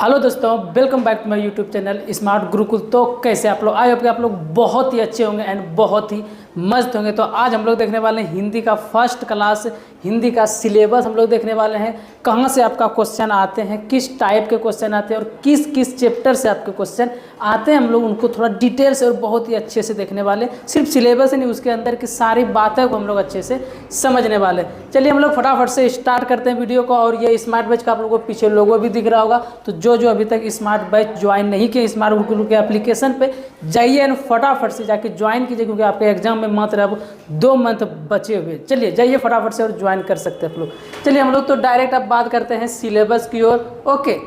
Hello दोस्तों, welcome back to my YouTube channel smart Gurukul. तो कैसे आप लोग? आई होप कि आप लोग बहुत ही अच्छे होंगे एंड बहुत ही मस्त होंगे। तो आज हम लोग देखने वाले हैं हिंदी का फर्स्ट क्लास, हिंदी का सिलेबस हम लोग देखने वाले हैं। कहाँ से आपका क्वेश्चन आते हैं, किस टाइप के क्वेश्चन आते हैं और किस किस चैप्टर से आपके क्वेश्चन आते हैं, हम लोग उनको थोड़ा डिटेल से और बहुत ही अच्छे से देखने वाले। सिर्फ सिलेबस ही नहीं, उसके अंदर की सारी बातें को हम लोग अच्छे से समझने वाले। चलिए हम लोग फटाफट से स्टार्ट करते हैं वीडियो को। और ये स्मार्ट बैच का आप लोगों को पीछे लोगो भी दिख रहा होगा। तो जो अभी तक स्मार्ट बैच ज्वाइन नहीं किए, स्मार्ट गुरुकुल के एप्लीकेशन पे जाइए एंड फटाफट से जाके ज्वाइन कीजिए, क्योंकि आपके एग्जाम में मात्र अब 2 मंथ बचे हुए। चलिए जाइए फटाफट से और ज्वाइन कर सकते हैं आप लोग। चलिए हम लोग तो डायरेक्ट अब बात करते हैं सिलेबस की ओर। ओके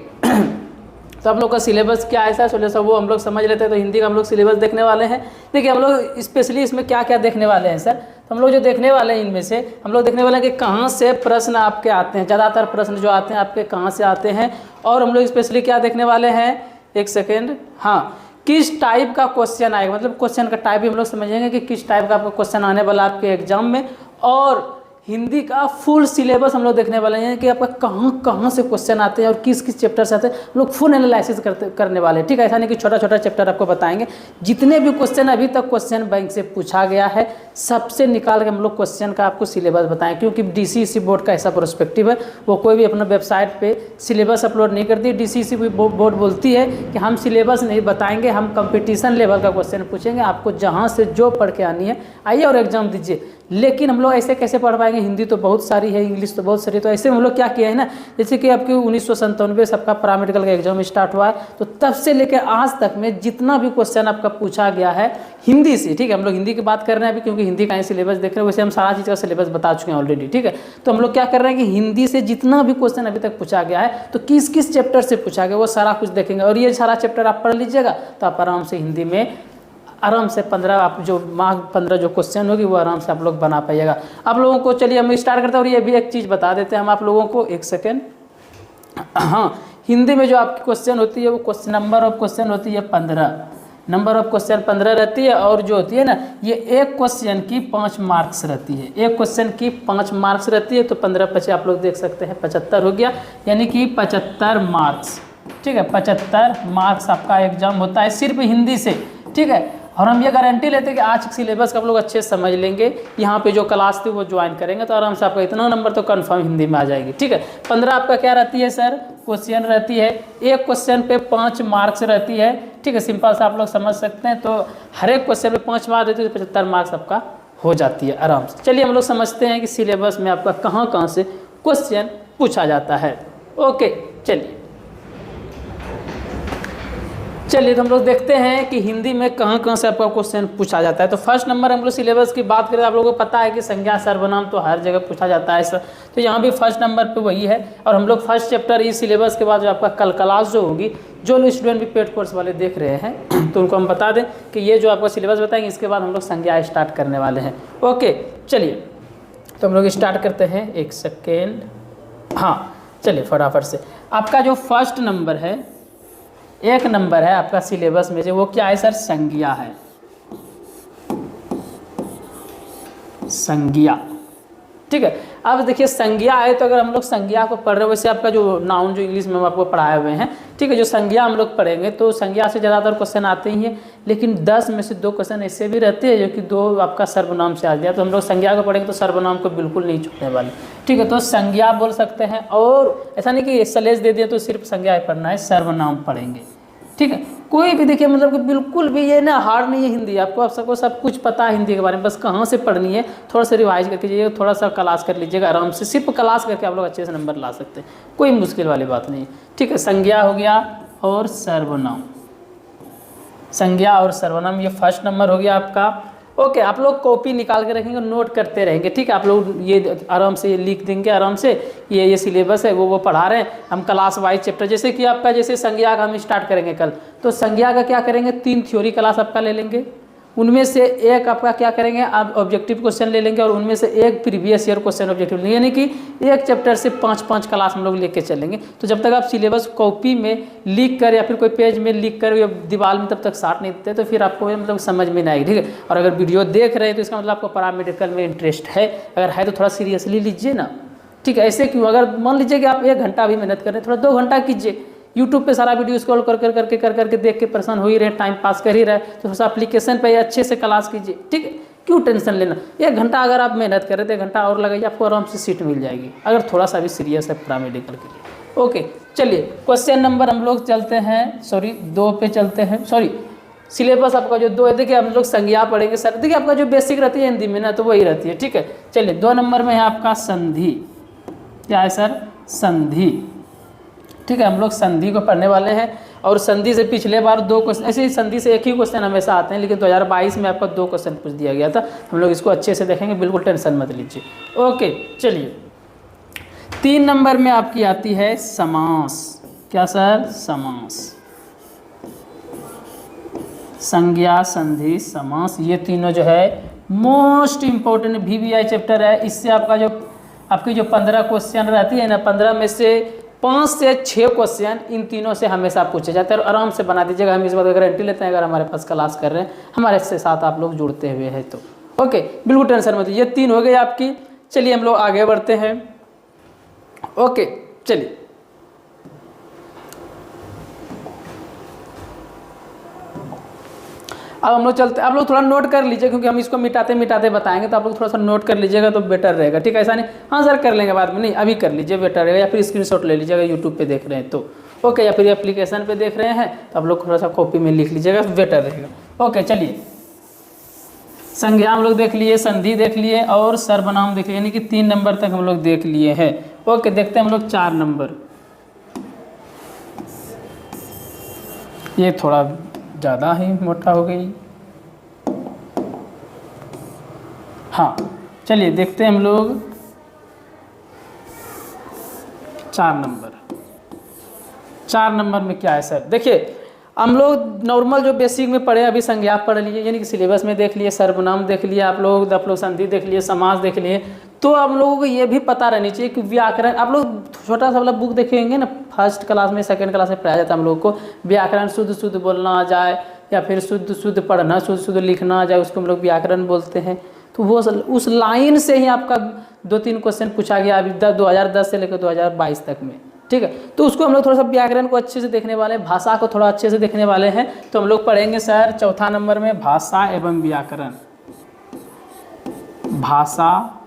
तो आप लोग का सिलेबस क्या है सर, सोल्यूशन वो हम लोग समझ लेते हैं। तो हिंदी का हम लोग सिलेबस देखने वाले हैं। देखिए हम लोग स्पेशली इसमें क्या क्या देखने वाले हैं सर, तो हम लोग जो देखने वाले हैं इनमें से हम लोग देखने वाले हैं कि कहाँ से प्रश्न आपके आते हैं। ज़्यादातर प्रश्न जो आते हैं आपके कहाँ से आते हैं। और हम लोग स्पेशली क्या देखने वाले हैं, एक सेकेंड, हाँ, किस टाइप का क्वेश्चन आएगा, मतलब क्वेश्चन का टाइप भी हम लोग समझेंगे कि किस टाइप का आपका क्वेश्चन आने वाला आपके एग्जाम में। और हिंदी का फुल सिलेबस हम लोग देखने वाले हैं कि आपका कहाँ कहाँ से क्वेश्चन आते हैं और किस किस चैप्टर से आते हैं। हम लोग फुल एनालिसिस करने वाले हैं। ठीक है, ऐसा नहीं कि छोटा छोटा चैप्टर आपको बताएंगे। जितने भी क्वेश्चन अभी तक क्वेश्चन बैंक से पूछा गया है, सबसे निकाल के हम लोग क्वेश्चन का आपको सिलेबस बताएं। क्योंकि DCEC बोर्ड का ऐसा पर्सपेक्टिव है, वो कोई भी अपना वेबसाइट पे सिलेबस अपलोड नहीं करती। DCEC बोर्ड बोलती है कि हम सिलेबस नहीं बताएंगे, हम कंपटीशन लेवल का क्वेश्चन पूछेंगे, आपको जहाँ से जो पढ़ के आनी है आइए और एग्जाम दीजिए। लेकिन हम लोग ऐसे कैसे पढ़ पाएंगे, हिंदी तो बहुत सारी है, इंग्लिश तो बहुत सारी। तो ऐसे हम लोग क्या किया है ना, जैसे कि आपके 1997 सबका पैरामेडिकल का एग्जाम स्टार्ट हुआ है, तो तब से लेकर आज तक में जितना भी क्वेश्चन आपका पूछा गया है हिंदी से, ठीक है, हम लोग हिंदी की बात कर रहे हैं अभी, क्योंकि हिंदी का ही सिलेबस देख रहे हैं। वैसे हम सारा चीज़ का सिलेबस बता चुके हैं ऑलरेडी। ठीक है, तो हम लोग क्या कर रहे हैं कि हिंदी से जितना भी क्वेश्चन अभी तक पूछा गया है, तो किस किस चैप्टर से पूछा गया वो सारा कुछ देखेंगे। और ये सारा चैप्टर आप पढ़ लीजिएगा तो आप आराम से हिंदी में आराम से 15 आप जो मार्क 15 जो क्वेश्चन होगी वो आराम से आप लोग बना पाइएगा। आप लोगों को चलिए हम स्टार्ट करते हैं। और ये भी एक चीज़ बता देते हैं हम आप लोगों को, एक सेकेंड, हाँ, हिंदी में जो आपकी क्वेश्चन होती है वो क्वेश्चन नंबर ऑफ क्वेश्चन होती है 15, नंबर ऑफ क्वेश्चन 15 रहती है। और जो होती है ना, ये एक क्वेश्चन की 5 मार्क्स रहती है, एक क्वेश्चन की 5 मार्क्स रहती है। तो 15 × 5 आप लोग देख सकते हैं 75 हो गया, यानी कि 75 मार्क्स। ठीक है, 75 मार्क्स आपका एग्जाम होता है सिर्फ हिंदी से। ठीक है, और हम ये गारंटी लेते हैं कि आज सिलेबस का आप लोग अच्छे से समझ लेंगे, यहाँ पे जो क्लास थी वो ज्वाइन करेंगे तो आराम से आपका इतना नंबर तो कंफर्म हिंदी में आ जाएगी। ठीक है, 15 आपका क्या रहती है सर, क्वेश्चन रहती है, एक क्वेश्चन पे 5 मार्क्स रहती है। ठीक है, सिंपल सा आप लोग समझ सकते हैं। तो हर एक क्वेश्चन पे 5 मार्क्स रहती है, तो 75 मार्क्स आपका हो जाती है आराम से। चलिए हम लोग समझते हैं कि सिलेबस में आपका कहाँ कहाँ से क्वेश्चन पूछा जाता है। ओके चलिए तो हम लोग देखते हैं कि हिंदी में कहाँ कहाँ से आपका क्वेश्चन पूछा जाता है। तो फर्स्ट नंबर हम लोग सिलेबस की बात करें, आप लोगों को पता है कि संज्ञा सर्वनाम तो हर जगह पूछा जाता है सर, तो यहाँ भी फर्स्ट नंबर पे वही है। और हम लोग फर्स्ट चैप्टर इस सिलेबस के बाद जो आपका कल क्लास जो होगी, जो लोग स्टूडेंट भी पेड कोर्स वाले देख रहे हैं तो उनको हम बता दें कि ये जो आपका सिलेबस बताएंगे, इसके बाद हम लोग संज्ञा स्टार्ट करने वाले हैं। ओके चलिए तो हम लोग स्टार्ट करते हैं, एक सेकेंड, हाँ चलिए फटाफट से। आपका जो फर्स्ट नंबर है, एक नंबर है आपका सिलेबस में जो, वो क्या है सर, संज्ञा है, संज्ञा। ठीक है, अब देखिए संज्ञा है, तो अगर हम लोग संज्ञा को पढ़ रहे हैं, वैसे आपका जो नाउन जो इंग्लिश में हम आपको पढ़ाए हुए हैं, ठीक है, जो संज्ञा हम लोग पढ़ेंगे तो संज्ञा से ज़्यादातर क्वेश्चन आते ही हैं। लेकिन 10 में से 2 क्वेश्चन ऐसे भी रहते हैं जो कि 2 आपका सर्वनाम से आ गया। तो हम लोग संज्ञा को पढ़ेंगे तो सर्वनाम को बिल्कुल नहीं छूटने वाले। ठीक है, तो संज्ञा बोल सकते हैं। और ऐसा नहीं कि सलेज दे दिया तो सिर्फ संज्ञा ही पढ़ना है, सर्वनाम पढ़ेंगे। ठीक है, कोई भी देखिए मतलब कि बिल्कुल भी ये ना हार्ड नहीं है हिंदी, आपको आप सबको सब कुछ पता है हिंदी के बारे में, बस कहाँ से पढ़नी है थोड़ा सा रिवाइज करके जाइए, थोड़ा सा क्लास कर लीजिएगा आराम से। सिर्फ क्लास करके आप लोग अच्छे से नंबर ला सकते हैं, कोई मुश्किल वाली बात नहीं है। ठीक है, संज्ञा हो गया और सर्वनाम, संज्ञा और सर्वनाम, ये फर्स्ट नंबर हो गया आपका। ओके, आप लोग कॉपी निकाल के रखेंगे, नोट करते रहेंगे। ठीक है, आप लोग ये आराम से लिख देंगे आराम से, ये सिलेबस है वो पढ़ा रहे हैं हम क्लास वाइज चैप्टर। जैसे कि आपका जैसे संज्ञा का हम स्टार्ट करेंगे कल, तो संज्ञा का क्या करेंगे, 3 थ्योरी क्लास आपका ले लेंगे, उनमें से एक आपका क्या करेंगे, आप ऑब्जेक्टिव क्वेश्चन ले लेंगे और उनमें से एक प्रीवियस ईयर क्वेश्चन ऑब्जेक्टिव लेंगे, यानी कि एक चैप्टर से 5-5 क्लास हम लोग लेके चलेंगे। तो जब तक आप सिलेबस कॉपी में लिख कर या फिर कोई पेज में लिख कर या दीवार में तब तक साट नहीं देते, तो फिर आपको मतलब समझ में नहीं आएगी। ठीक है, और अगर वीडियो देख रहे हैं तो इसका मतलब आपको पैरामेडिकल में इंटरेस्ट है, अगर है तो थोड़ा सीरियसली लीजिए ना। ठीक है, ऐसे क्यों, अगर मान लीजिए कि आप 1 घंटा भी मेहनत कर रहे हैं, थोड़ा 2 घंटा कीजिए, यूट्यूब पे सारा वीडियो स्क्रॉल कर करके देख के परेशान हो ही रहे, टाइम पास कर ही रहे, तो थोड़ा सा एप्लीकेशन पे अच्छे से क्लास कीजिए, ठीक है। क्यों टेंशन लेना, 1 घंटा अगर आप मेहनत करें तो 1 घंटा और लगाइए, आपको आराम से सीट मिल जाएगी, अगर थोड़ा सा भी सीरियस है पैरामेडिकल के लिए। ओके चलिए क्वेश्चन नंबर हम लोग चलते हैं, 2 पे चलते हैं, सिलेबस आपका जो 2 है, देखिए हम लोग संज्ञा पढ़ेंगे सर, देखिए आपका जो बेसिक रहती है हिंदी में ना तो वही रहती है, ठीक है। चलिए 2 नंबर में है आपका संधि, क्या है सर, संधि, ठीक है। हम लोग संधि को पढ़ने वाले हैं, और संधि से पिछले बार 2 क्वेश्चन, ऐसे ही संधि से एक ही क्वेश्चन हमेशा आते हैं, लेकिन 2022 में आपका 2 क्वेश्चन पूछ दिया गया था, हम लोग इसको अच्छे से देखेंगे, बिल्कुल टेंशन मत लीजिए। ओके चलिए 3 नंबर में आपकी आती है समास, क्या सर, समास, संज्ञा, संधि, समास, ये तीनों जो है मोस्ट इम्पोर्टेंट VVI चैप्टर है। इससे आपकी जो 15 क्वेश्चन रहती है ना, 15 में से 5 से 6 क्वेश्चन इन तीनों से हमेशा पूछे जाते हैं, और आराम से बना दीजिएगा, हम इस बात की गारंटी लेते हैं अगर हमारे पास क्लास कर रहे हैं, हमारे से साथ आप लोग जुड़ते हुए हैं तो। ओके बिल्कुल टेंशन मत, ये 3 हो गई आपकी। चलिए हम लोग आगे बढ़ते हैं। ओके चलिए अब हम लोग चलते, आप लोग थोड़ा नोट कर लीजिए, क्योंकि हम इसको मिटाते मिटाते बताएंगे, तो आप लोग थोड़ा सा नोट कर लीजिएगा तो बेटर रहेगा, ठीक है। ऐसा नहीं हाँ सर कर लेंगे बाद में, नहीं अभी कर लीजिए बेटर रहेगा, या फिर स्क्रीनशॉट ले लीजिएगा यूट्यूब पे देख रहे हैं तो, ओके, या फिर एप्लीकेशन पे देख रहे हैं तो आप लोग थोड़ा सा कॉपी में लिख लीजिएगा, बेटर रहेगा। ओके चलिए संज्ञा हम लोग देख लिए, संधि देख लिए, और सर्वनाम देख लिए, यानी कि 3 नंबर तक हम लोग देख लिए हैं। ओके देखते हैं हम लोग 4 नंबर, ये थोड़ा ज़्यादा ही मोटा हो गई, हाँ चलिए देखते हैं हम लोग 4 नंबर। 4 नंबर में क्या है सर, देखिए हम लोग नॉर्मल जो बेसिक में पढ़े अभी संज्ञा पढ़ लिए, यानी कि सिलेबस में देख लिए, सर्वनाम देख लिए आप लोग संधि देख लिए, समास देख लिए, तो आप लोगों को ये भी पता रहनी चाहिए कि व्याकरण, आप लोग छोटा सा वाला बुक देखेंगे ना, फर्स्ट क्लास में सेकंड क्लास में पढ़ाया जाता है हम लोग को, व्याकरण शुद्ध शुद्ध बोलना आ जाए, या फिर शुद्ध शुद्ध पढ़ना, शुद्ध शुद्ध लिखना आ जाए, उसको हम लोग व्याकरण बोलते हैं। तो वो उस लाइन से ही आपका 2-3 क्वेश्चन पूछा गया अभी 2010 से लेकर 2022 तक में, ठीक है। तो उसको हम लोग थोड़ा सा व्याकरण को अच्छे से देखने वाले हैं, भाषा को थोड़ा अच्छे से देखने वाले हैं, तो हम लोग पढ़ेंगे सर 4 नंबर में भाषा एवं व्याकरण, भाषा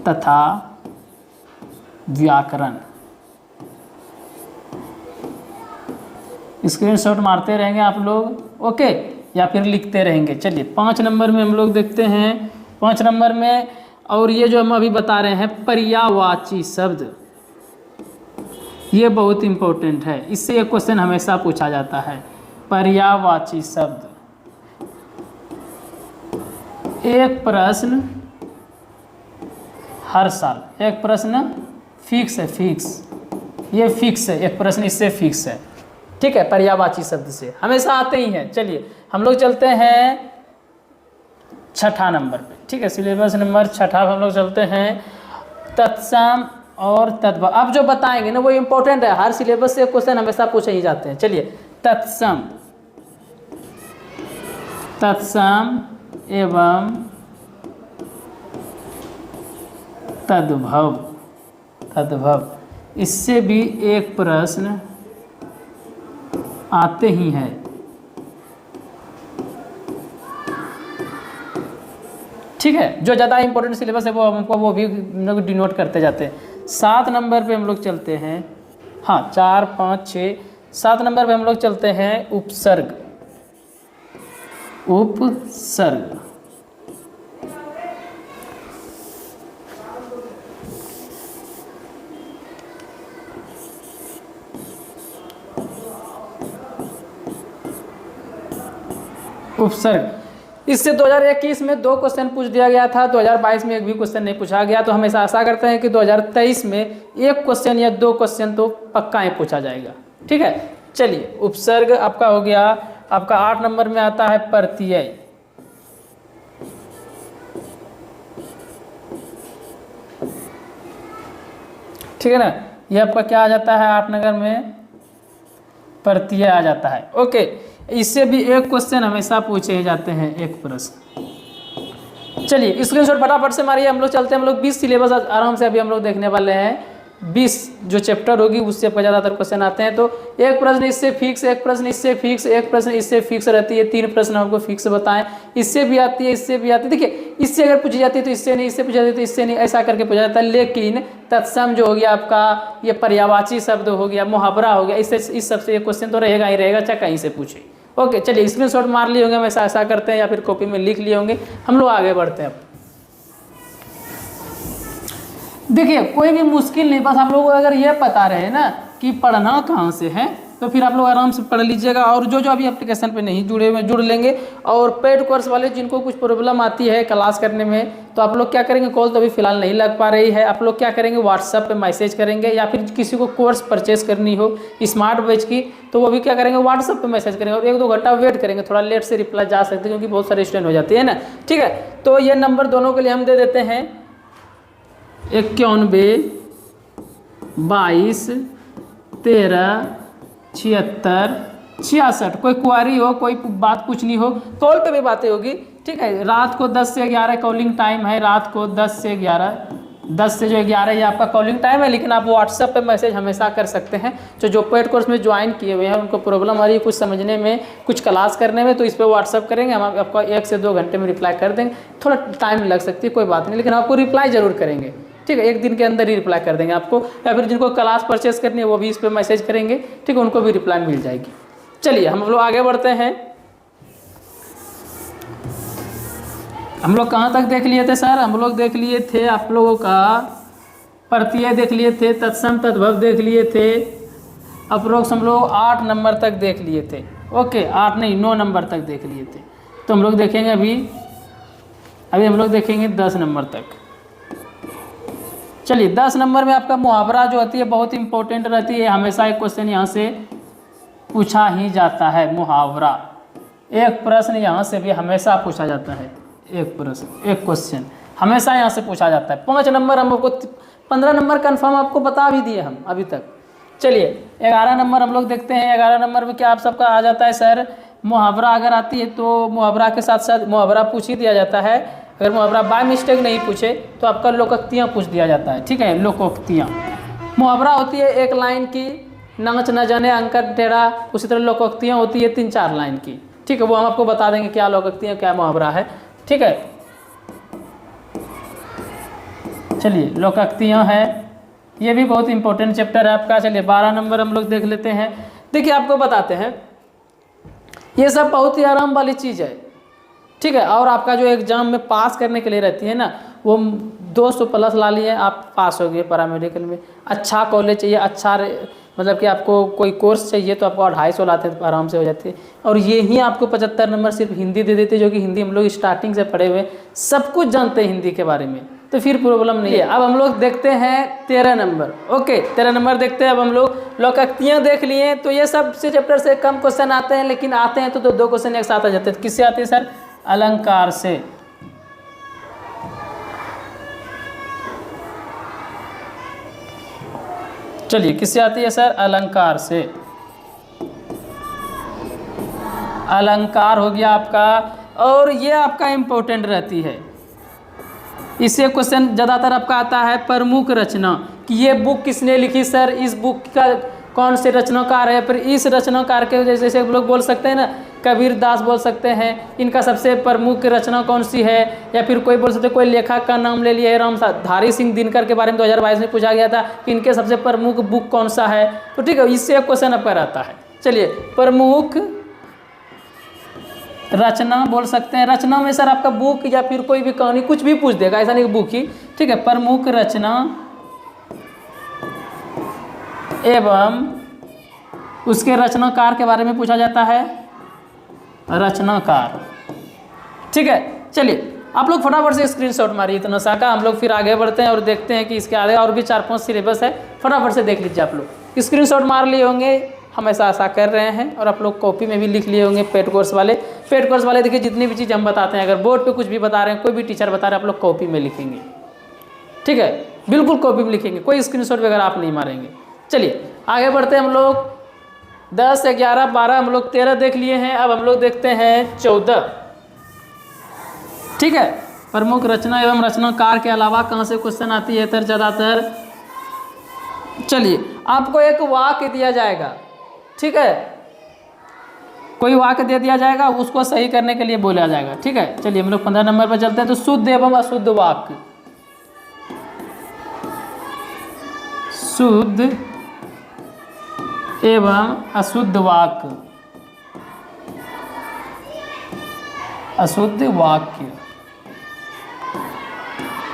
तथा व्याकरण। स्क्रीनशॉट मारते रहेंगे आप लोग, ओके, या फिर लिखते रहेंगे। चलिए 5 नंबर में हम लोग देखते हैं, 5 नंबर में, और ये जो हम अभी बता रहे हैं पर्यायवाची शब्द, ये बहुत इंपॉर्टेंट है, इससे एक क्वेश्चन हमेशा पूछा जाता है। पर्यायवाची शब्द, एक प्रश्न हर साल, एक प्रश्न फिक्स है, ये फिक्स है, एक प्रश्न इससे फिक्स है, ठीक है। पर्यायवाची शब्द से हमेशा आते ही हैं। चलिए हम लोग चलते हैं 6ठा नंबर पे, ठीक है, सिलेबस नंबर 6ठा हम लोग चलते हैं तत्सम और तद्भव। अब जो बताएंगे ना वो इम्पोर्टेंट है, हर सिलेबस से क्वेश्चन हमेशा पूछे ही जाते हैं। चलिए तत्सम, तत्सम एवं तद्भव, इससे भी एक प्रश्न आते ही हैं। ठीक है, जो ज़्यादा इंपॉर्टेंट सिलेबस है वो हमको वो भी हम लोग डिनोट करते जाते हैं। 7 नंबर पे हम लोग चलते हैं, हाँ 4, 5, 6, 7 नंबर पे हम लोग चलते हैं उपसर्ग, उपसर्ग। उपसर्ग, इससे 2021 में 2 क्वेश्चन पूछ दिया गया था, 2022 में एक भी क्वेश्चन नहीं पूछा गया, तो हम ऐसा आशा करते हैं कि 2023 में 1 क्वेश्चन या 2 क्वेश्चन तो पक्का ही पूछा जाएगा। ठीक है, चलिए उपसर्ग आपका हो गया। आपका 8 नंबर में आता है प्रत्यय। ठीक है ना, ये आपका क्या आ जाता है 8 नंबर में, प्रत्यय आ जाता है। ओके, इससे भी 1 क्वेश्चन हमेशा पूछे जाते हैं, 1 प्रश्न। चलिए स्क्रीनशॉट फटाफट से मारिए, हम लोग चलते हैं। हम लोग 20 सिलेबस आराम से अभी हम लोग देखने वाले हैं। 20 जो चैप्टर होगी उससे आपका ज़्यादातर क्वेश्चन आते हैं। तो एक प्रश्न इससे फिक्स, एक प्रश्न इससे फिक्स, एक प्रश्न इससे फिक्स रहती है, 3 प्रश्न आपको फिक्स बताएं। इससे भी आती है, इससे भी आती है। देखिए इससे अगर पूछी जाती है तो इससे नहीं, इससे पूछी जाती है तो इससे नहीं, ऐसा करके पूछा जाता है। लेकिन तत्सम जो हो गया आपका, ये पर्यायवाची शब्द हो गया, मुहावरा हो गया, इससे इस सबसे ये क्वेश्चन तो रहेगा ही रहेगा, चाहे कहीं से पूछे। ओके चलिए स्क्रीनशॉट मार लिए होंगे, हम ऐसा करते हैं या फिर कॉपी में लिख लिए होंगे। हम लोग आगे बढ़ते हैं। अब देखिए कोई भी मुश्किल नहीं, बस आप लोग अगर ये पता रहे ना कि पढ़ना कहाँ से है तो फिर आप लोग आराम से पढ़ लीजिएगा। और जो अभी एप्लीकेशन पे नहीं जुड़े हुए जुड़ लेंगे। और पेड कोर्स वाले जिनको कुछ प्रॉब्लम आती है क्लास करने में, तो आप लोग क्या करेंगे, कॉल तो अभी फिलहाल नहीं लग पा रही है, आप लोग क्या करेंगे व्हाट्सएप पे मैसेज करेंगे। या फिर किसी को कोर्स परचेज करनी हो स्मार्ट बैच की, तो वो भी क्या करेंगे व्हाट्सएप पे मैसेज करेंगे और 1-2 घंटा वेट करेंगे। थोड़ा लेट से रिप्लाई जा सकते हैं क्योंकि बहुत सारे स्टूडेंट हो जाते हैं ना। ठीक है, तो ये नंबर दोनों के लिए हम दे देते हैं 91 22 13 76 66। कोई क्वारी हो, कोई बात पूछनी हो, कॉल पे भी बातें होगी। ठीक है, रात को 10 से 11 कॉलिंग टाइम है, रात को 10 से 11, 10 से जो 11 ये आपका कॉलिंग टाइम है। लेकिन आप व्हाट्सएप पे मैसेज हमेशा कर सकते हैं। जो पेड कोर्स में ज्वाइन किए हुए हैं उनको प्रॉब्लम आ रही है कुछ समझने में, कुछ क्लास करने में, तो इस पर व्हाट्सएप करेंगे, हम आपको 1 से 2 घंटे में रिप्लाई कर देंगे। थोड़ा टाइम लग सकती है, कोई बात नहीं, लेकिन आपको रिप्लाई ज़रूर करेंगे। ठीक है, 1 दिन के अंदर ही रिप्लाई कर देंगे आपको। या फिर जिनको क्लास परचेस करनी है वो भी इस पर मैसेज करेंगे। ठीक है, उनको भी रिप्लाई मिल जाएगी। चलिए हम लोग आगे बढ़ते हैं। हम लोग कहाँ तक देख लिए थे सर? हम लोग देख लिए थे आप लोगों का प्रत्यय देख लिए थे, तत्सम तद्भव देख लिए थे, अप्रोक्स हम लोग 8 नंबर तक देख लिए थे। ओके 8 नहीं 9 नंबर तक देख लिए थे। तो हम लोग देखेंगे अभी हम लोग देखेंगे 10 नंबर तक। चलिए 10 नंबर में आपका मुहावरा जो होती है बहुत इंपॉर्टेंट रहती है। हमेशा एक क्वेश्चन यहाँ से पूछा ही जाता है, मुहावरा। एक प्रश्न यहाँ से भी हमेशा पूछा जाता है, एक प्रश्न एक क्वेश्चन हमेशा यहाँ से पूछा जाता है। 5 नंबर हम आपको 15 नंबर कन्फर्म आपको बता भी दिए हम अभी तक। चलिए 11 नंबर हम लोग देखते हैं। 11 नंबर में क्या आप सबका आ जाता है सर, मुहावरा अगर आती है तो मुहावरा के साथ साथ मुहावरा पूछ ही दिया जाता है। अगर मुहावरा बाय मिस्टेक नहीं पूछे तो आपका लोकोक्तियाँ पूछ दिया जाता है। ठीक है, लोकोक्तियाँ मुहावरा होती है 1 लाइन की, नाच न जाने अंकर टेढ़ा। उसी तरह लोकोक्तियाँ होती है 3-4 लाइन की। ठीक है, वो हम आपको बता देंगे क्या लोकोक्तियाँ क्या मुहावरा है। ठीक है, चलिए लोकोक्तियाँ है, ये भी बहुत इंपॉर्टेंट चैप्टर है आपका। चलिए 12 नंबर हम लोग देख लेते हैं। देखिए आपको बताते हैं, ये सब बहुत ही आराम वाली चीज़ है। ठीक है, और आपका जो एग्जाम में पास करने के लिए रहती है ना, वो 200 प्लस ला लिए आप पास हो गए पैरामेडिकल में। अच्छा कॉलेज चाहिए, अच्छा मतलब कि आपको कोई कोर्स चाहिए तो आपको 250 लाते हैं तो आराम से हो जाती है। और ये ही आपको 75 नंबर सिर्फ हिंदी दे देते, जो कि हिंदी हम लोग स्टार्टिंग से पढ़े हुए सब कुछ जानते हैं हिंदी के बारे में, तो फिर प्रॉब्लम नहीं है। अब हम लोग देखते हैं 13 नंबर। ओके 13 नंबर देखते हैं। अब हम लोग लोकोक्तियाँ देख लिए, तो ये सबसे चैप्टर से कम क्वेश्चन आते हैं, लेकिन आते हैं तो 2 क्वेश्चन एक साथ आ जाते हैं। किससे आते हैं सर? अलंकार से। चलिए किससे आती है सर? अलंकार से। अलंकार हो गया आपका, और ये आपका इम्पोर्टेंट रहती है। इससे क्वेश्चन ज़्यादातर आपका आता है प्रमुख रचना, कि ये बुक किसने लिखी सर, इस बुक का कौन से रचनाकार है। फिर इस रचनाकार के जैसे लोग बोल सकते हैं ना, कबीर दास बोल सकते हैं, इनका सबसे प्रमुख रचना कौन सी है। या फिर कोई बोल सकते हैं, कोई लेखक का नाम ले लिया है, रामधारी सिंह दिनकर के बारे में 2022 में पूछा गया था कि इनके सबसे प्रमुख बुक कौन सा है। तो ठीक है, इससे एक क्वेश्चन आपका रहता है। चलिए प्रमुख रचना बोल सकते हैं। रचना में सर आपका बुक या फिर कोई भी कहानी कुछ भी पूछ देगा, ऐसा नहीं कि बुक ही। ठीक है, प्रमुख रचना एवं उसके रचनाकार के बारे में पूछा जाता है, रचनाकार। ठीक है, चलिए आप लोग फटाफट से स्क्रीनशॉट मारिए इतना सा का। हम लोग फिर आगे बढ़ते हैं और देखते हैं कि इसके आगे और भी 4-5 सिलेबस है। फटाफट से देख लीजिए। आप लोग स्क्रीनशॉट मार लिए होंगे, हम ऐसा आशा कर रहे हैं, और आप लोग कॉपी में भी लिख लिए होंगे। पेड कोर्स वाले देखिए जितनी भी चीज़ हम बताते हैं, अगर बोर्ड पे कुछ भी बता रहे हैं, कोई भी टीचर बता रहे हैं, आप लोग कॉपी में लिखेंगे। ठीक है, बिल्कुल कॉपी में लिखेंगे, कोई स्क्रीनशॉट वगैरह आप नहीं मारेंगे। चलिए आगे बढ़ते हैं। हम लोग 10, 11, 12 हम लोग 13 देख लिए हैं। अब हम लोग देखते हैं 14। ठीक है, प्रमुख रचना एवं रचनाकार के अलावा कहाँ से क्वेश्चन आती है? तर ज़्यादातर चलिए आपको एक वाक्य दिया जाएगा, ठीक है, कोई वाक्य दे दिया जाएगा, उसको सही करने के लिए बोला जाएगा, ठीक है। चलिए हम लोग 15 नंबर पर चलते हैं। तो शुद्ध एवं अशुद्ध वाक्य, शुद्ध एवं अशुद्ध वाक्य, अशुद्ध वाक्य।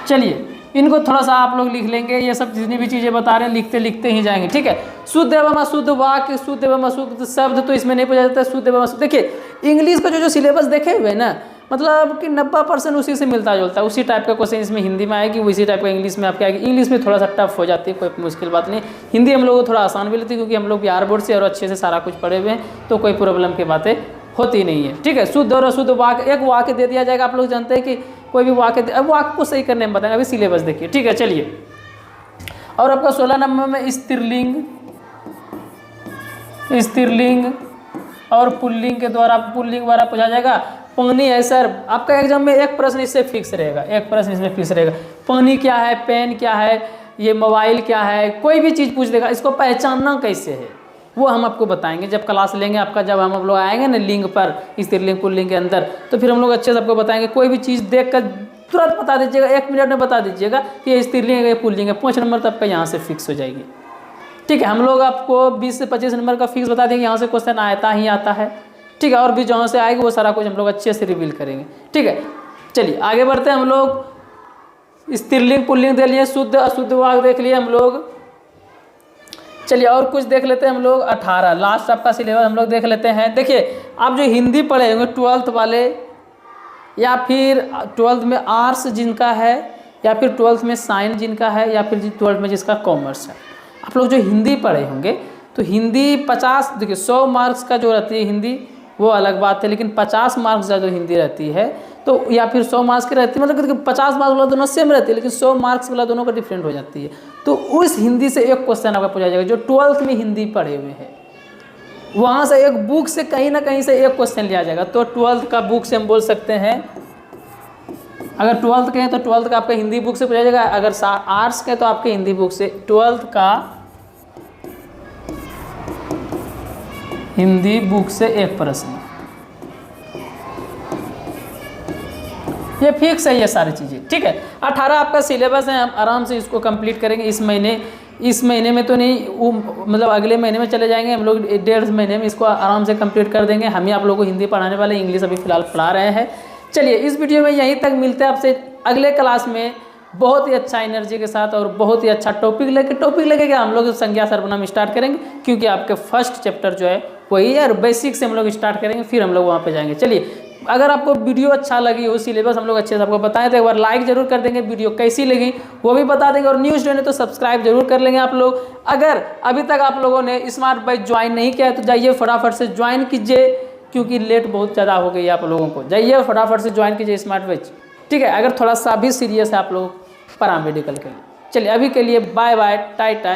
चलिए इनको थोड़ा सा आप लोग लिख लेंगे, ये सब जितनी भी चीज़ें बता रहे हैं लिखते लिखते ही जाएंगे, ठीक है। शुद्ध एवं अशुद्ध वाक्य, शुद्ध एवं अशुद्ध शब्द तो इसमें नहीं पूछा जाता है। शुद्ध एवं अशुद्ध, देखिए इंग्लिश का जो सिलेबस देखे हुए हैं ना, मतलब कि 90% उसी से मिलता जुलता है। उसी टाइप का क्वेश्चन इसमें हिंदी में आएगी, उसी टाइप का इंग्लिश में आपके आएगी। इंग्लिश में थोड़ा सा टफ हो जाती है, कोई मुश्किल बात नहीं। हिंदी हम लोग को थोड़ा आसान भी लेती है, क्योंकि हम लोग बिहार बोर्ड से और अच्छे से सारा कुछ पढ़े हुए हैं, तो कोई प्रॉब्लम की बातें होती नहीं है, ठीक है। शुद्ध और अशुद्ध वाक्य, एक वाक्य दे दिया जाएगा, आप लोग जानते हैं कि कोई भी वाक्य, अब वाक्य को सही करने में बताएंगे, अभी सिलेबस देखिए, ठीक है। चलिए और आपका 16 नंबर में स्त्रीलिंग, स्त्रीलिंग और पुल्लिंग के द्वारा, पुल्लिंग द्वारा पूछा जाएगा। पानी है सर, आपका एग्जाम में एक प्रश्न इससे फिक्स रहेगा, एक प्रश्न इसमें फिक्स रहेगा। पानी क्या है, पेन क्या है, ये मोबाइल क्या है, कोई भी चीज़ पूछ देगा। इसको पहचानना कैसे है वो हम आपको बताएंगे जब क्लास लेंगे आपका, जब हम लोग आएंगे ना लिंग पर, स्त्रीलिंग पुल्लिंग के अंदर, तो फिर हम लोग अच्छे से आपको बताएंगे। कोई भी चीज़ देख कर तुरंत बता दीजिएगा, 1 मिनट में बता दीजिएगा कि ये स्त्रीलिंग है, ये पुल्लिंग है। 5 नंबर तक का यहाँ से फिक्स हो जाएगी, ठीक है। हम लोग आपको 20 से 25 नंबर का फिक्स बता देंगे, यहाँ से क्वेश्चन आता ही आता है, ठीक है। और भी जहाँ से आएगी वो सारा कुछ हम लोग अच्छे से रिवील करेंगे, ठीक है। चलिए आगे बढ़ते हैं हम लोग। स्त्रीलिंग पुल्लिंग देख लिए, शुद्ध अशुद्ध वाक्य देख लिए हम लोग। चलिए और कुछ देख लेते हैं हम लोग। 18 लास्ट आपका सिलेबस हम लोग देख लेते हैं। देखिए आप जो हिंदी पढ़े होंगे 12th वाले, या फिर 12th में आर्ट्स जिनका है, या फिर 12th में साइंस जिनका है, या फिर 12th में जिसका कॉमर्स है, आप लोग जो हिंदी पढ़े होंगे तो हिंदी 50, देखिए 100 मार्क्स का जो रहती है हिंदी वो अलग बात है, लेकिन 50 मार्क्स का जो हिंदी रहती है तो, या फिर 100 मार्क्स की रहती है, मतलब 50 मार्क्स वाला दोनों सेम रहती है, लेकिन 100 मार्क्स वाला दोनों का डिफरेंट हो जाती है। तो उस हिंदी से एक क्वेश्चन आपका पूछा जाएगा जो 12th में हिंदी पढ़े हुए हैं, वहाँ से एक बुक से कहीं ना कहीं से एक क्वेश्चन लिया जाएगा। तो 12th का बुक से हम बोल सकते हैं, अगर 12th के हैं तो 12th का आपका हिंदी बुक से पूछा जाएगा, अगर आर्ट्स के तो आपके हिंदी बुक से 12th का हिंदी बुक से एक प्रश्न, ये फिक्स है ये सारी चीज़ें, ठीक है। 18 आपका सिलेबस है, हम आराम से इसको कंप्लीट करेंगे इस महीने में तो नहीं, वो मतलब अगले महीने में चले जाएंगे हम लोग, 1.5 महीने में इसको आराम से कंप्लीट कर देंगे। हम ही आप लोगों को हिंदी पढ़ाने वाले, इंग्लिश अभी फिलहाल पढ़ा रहे हैं। चलिए इस वीडियो में यहीं तक, मिलते हैं आपसे अगले क्लास में बहुत ही अच्छा एनर्जी के साथ और बहुत ही अच्छा टॉपिक लेके हम लोग संज्ञा सर्वनाम स्टार्ट करेंगे, क्योंकि आपके फर्स्ट चैप्टर जो है वही है, और बेसिक से हम लोग स्टार्ट करेंगे, फिर हम लोग वहाँ पे जाएंगे। चलिए अगर आपको वीडियो अच्छा लगी हो, सिलेबस हम लोग अच्छे से आपको बताएं, तो एक बार लाइक जरूर कर देंगे, वीडियो कैसी लगी वो भी बता देंगे, और न्यू स्टूडेंट है तो सब्सक्राइब जरूर कर लेंगे आप लोग। अगर अभी तक आप लोगों ने स्मार्ट बैच ज्वाइन नहीं किया है तो जाइए फटाफट से ज्वाइन कीजिए, क्योंकि लेट बहुत ज़्यादा हो गई है आप लोगों को। जाइए फटाफट से ज्वाइन कीजिए स्मार्ट बैच, ठीक है। अगर थोड़ा सा भी सीरियस है आप लोग पैरामेडिकल के लिए। चलिए अभी के लिए बाय बाय, टाटा।